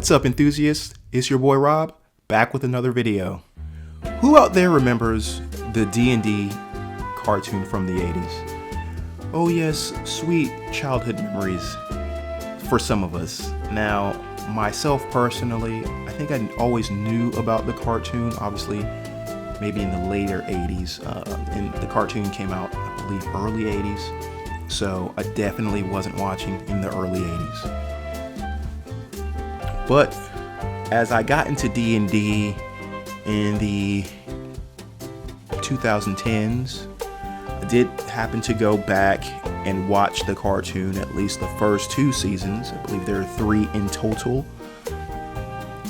What's up, enthusiasts? It's your boy Rob, back with another video. Who out there remembers the D&D cartoon from the 80s? Oh yes, sweet childhood memories for some of us. Now, myself personally, I think I always knew about the cartoon, obviously, maybe in the later 80s. And the cartoon came out, I believe, early 80s. So I definitely wasn't watching in the early 80s. But as I got into D&D in the 2010s, I did happen to go back and watch the cartoon, at least the first 2 seasons. I believe there are 3 in total.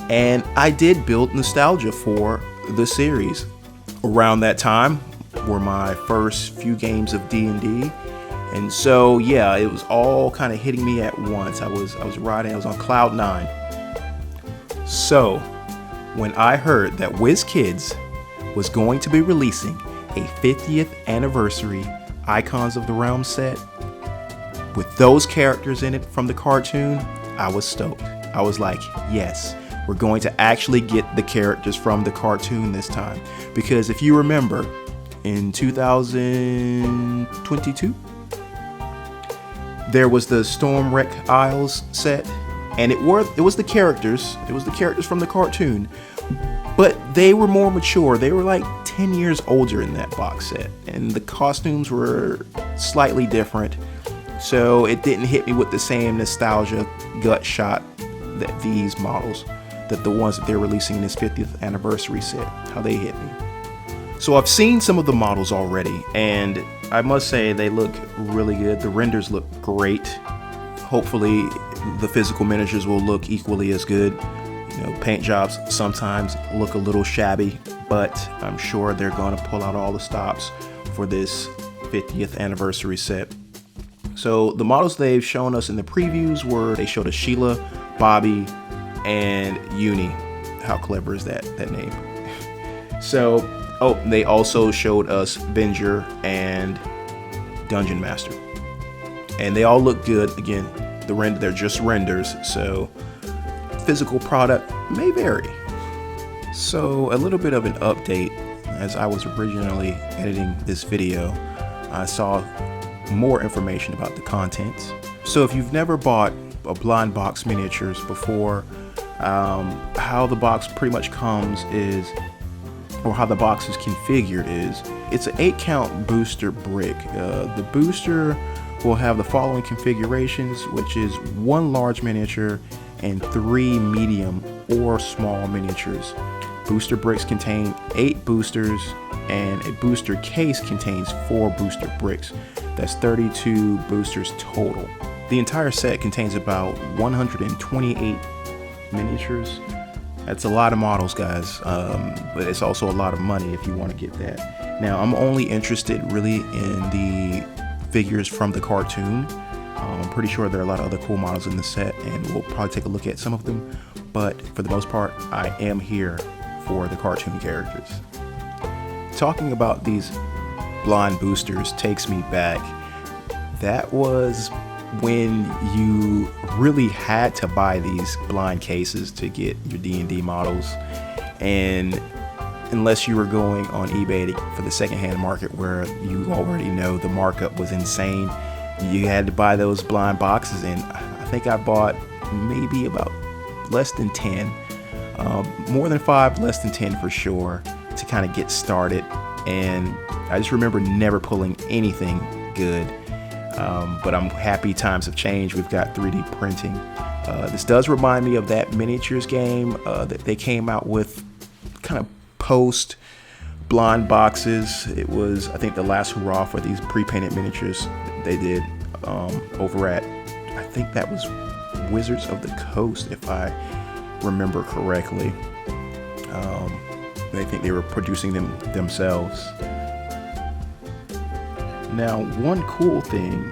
And I did build nostalgia for the series. Around that time were my first few games of D&D. And so, yeah, it was all kind of hitting me at once. I was on cloud 9. So, when I heard that WizKids was going to be releasing a 50th anniversary Icons of the Realm set with those characters in it from the cartoon, I was stoked. I was like, yes, we're going to actually get the characters from the cartoon this time. Because if you remember, in 2022, there was the Stormwreck Isles set. And it was the characters from the cartoon, but they were more mature. They were like 10 years older in that box set, and the costumes were slightly different, so it didn't hit me with the same nostalgia gut shot that these models, that the ones that they're releasing in this 50th anniversary set, how they hit me. So I've seen some of the models already, and I must say they look really good. The renders look great. Hopefully the physical miniatures will look equally as good. You know, paint jobs sometimes look a little shabby, but I'm sure they're going to pull out all the stops for this 50th anniversary set. So the models they've shown us in the previews they showed us Sheila, Bobby, and Uni. How clever is that name? So, they also showed us Venger and Dungeon Master. And they all look good. Again, they're just renders, so physical product may vary. So a little bit of an update. As I was originally editing this video, I saw more information about the contents. So if you've never bought a blind box miniatures before, how the box pretty much comes is, or how the box is configured is, it's an 8-count booster brick. The booster will have the following configurations, which is 1 large miniature and 3 medium or small miniatures. Booster bricks contain 8 boosters, and a booster case contains 4 booster bricks. That's 32 boosters total. The entire set contains about 128 miniatures. That's a lot of models, guys, but it's also a lot of money if you want to get that. Now, I'm only interested really in the figures from the cartoon. I'm pretty sure there are a lot of other cool models in the set, and we'll probably take a look at some of them, but for the most part, I am here for the cartoon characters. Talking about these blind boosters takes me back. That was when you really had to buy these blind cases to get your D&D models, and unless you were going on eBay for the secondhand market where you already know the markup was insane, you had to buy those blind boxes, and I think I bought maybe about less than 10, more than 5, less than 10 for sure, to kind of get started. And I just remember never pulling anything good, but I'm happy times have changed. We've got 3D printing. This does remind me of that miniatures game that they came out with kind of post blind boxes. It was, I think, the last hurrah for these pre-painted miniatures they did over at, I think that was Wizards of the Coast, if I remember correctly. I think they were producing them themselves. Now, one cool thing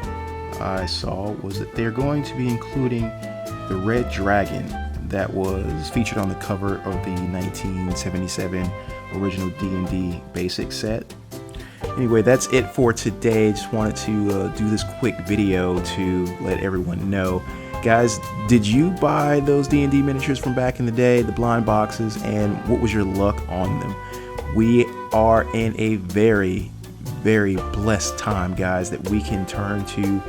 I saw was that they're going to be including the Red Dragon that was featured on the cover of the 1977 original D&D basic set. Anyway, that's it for today. Just wanted to do this quick video to let everyone know Guys, did you buy those D&D miniatures from back in the day, the blind boxes, and what was your luck on them? We are in a very, very blessed time, guys, that we can turn to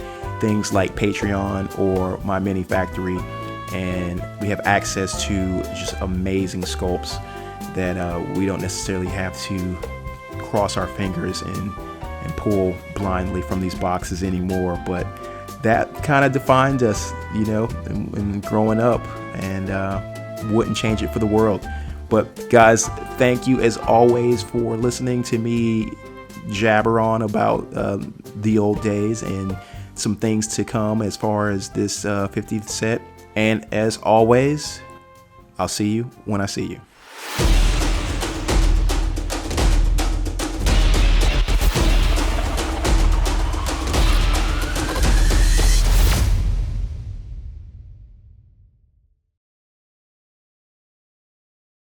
things like Patreon or My Mini Factory, and we have access to just amazing sculpts that we don't necessarily have to cross our fingers and pull blindly from these boxes anymore. But that kind of defined us, in growing up, and wouldn't change it for the world. But guys, thank you as always for listening to me jabber on about the old days and some things to come as far as this 50th set. And as always, I'll see you when I see you.